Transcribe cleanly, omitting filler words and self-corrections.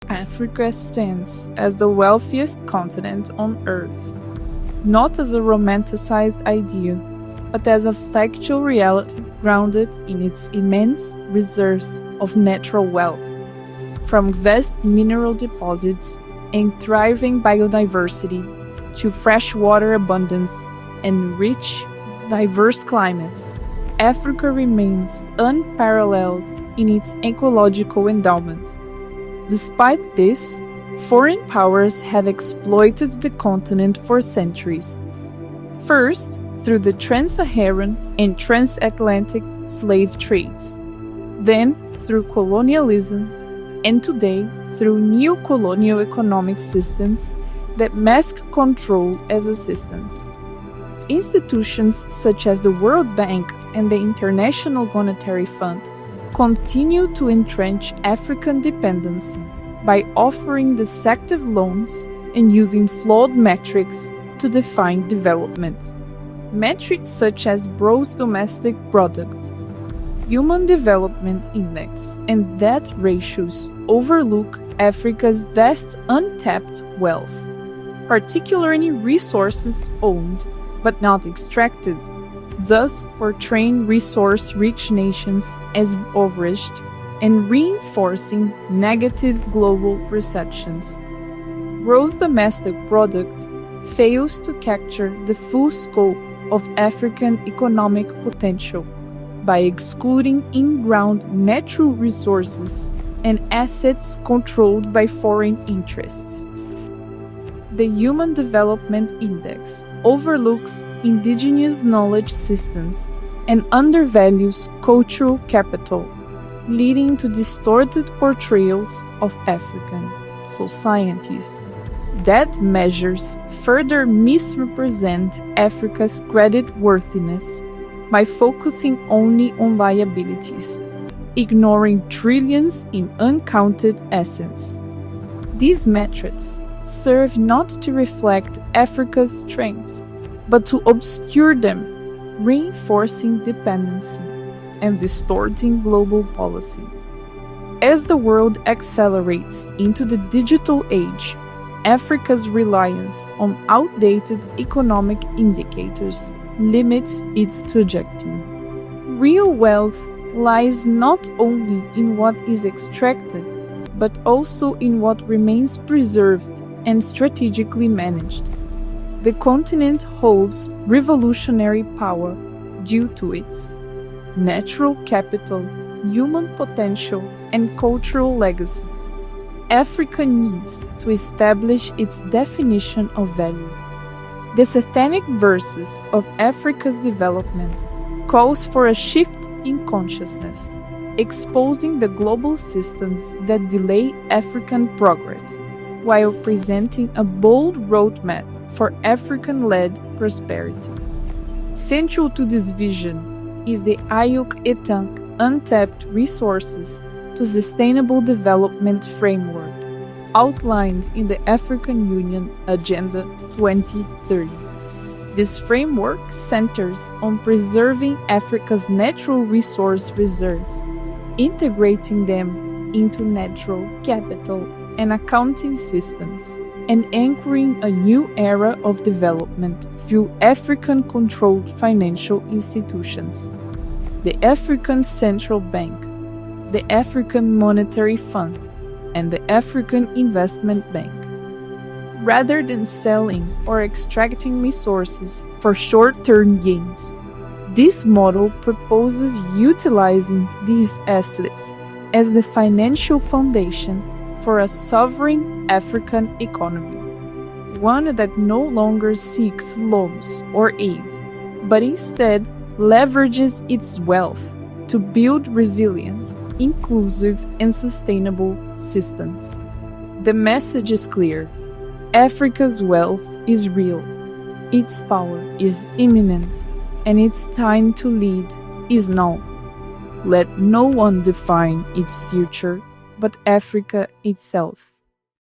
Africa stands as the wealthiest continent on Earth, not as a romanticized idea, but as a factual reality grounded in its immense reserves of natural wealth, from vast mineral deposits and thriving biodiversity to freshwater abundance and rich, diverse climates. Africa remains unparalleled in its ecological endowment. Despite this, foreign powers have exploited the continent for centuries. First, through the trans-Saharan and transatlantic slave trades, then through colonialism, and today through neo-colonial economic systems that mask control as assistance. Institutions such as the World Bank and the International Monetary Fund continue to entrench African dependency by offering deceptive loans and using flawed metrics to define development. Metrics such as gross domestic product, Human Development Index, and debt ratios overlook Africa's vast untapped wealth, particularly resources owned but not extracted, thus portraying resource-rich nations as impoverished and reinforcing negative global perceptions. Gross domestic product fails to capture the full scope of African economic potential by excluding in-ground natural resources and assets controlled by foreign interests. The Human Development Index overlooks indigenous knowledge systems and undervalues cultural capital, leading to distorted portrayals of African societies. That measures further misrepresent Africa's creditworthiness by focusing only on liabilities, ignoring trillions in uncounted assets. These metrics serve not to reflect Africa's strengths, but to obscure them, reinforcing dependency and distorting global policy. As the world accelerates into the digital age, Africa's reliance on outdated economic indicators limits its trajectory. Real wealth lies not only in what is extracted, but also in what remains preserved and strategically managed. The continent holds revolutionary power due to its natural capital, human potential, and cultural legacy. Africa needs to establish its definition of value. The satanic verses of Africa's development calls for a shift in consciousness, exposing the global systems that delay African progress, while presenting a bold roadmap for African-led prosperity. Central to this vision is the awaken Untapped Resources to Sustainable Development Framework, outlined in the African Union Agenda 2030. This framework centers on preserving Africa's natural resource reserves, integrating them into natural capital and accounting systems, and anchoring a new era of development through African-controlled financial institutions. The African Central Bank, the African Monetary Fund, and the African Investment Bank. Rather than selling or extracting resources for short-term gains, this model proposes utilizing these assets as the financial foundation for a sovereign African economy, one that no longer seeks loans or aid, but instead leverages its wealth to build resilient, inclusive, and sustainable systems. The message is clear. Africa's wealth is real, its power is imminent, and its time to lead is now. Let no one define its future but Africa itself.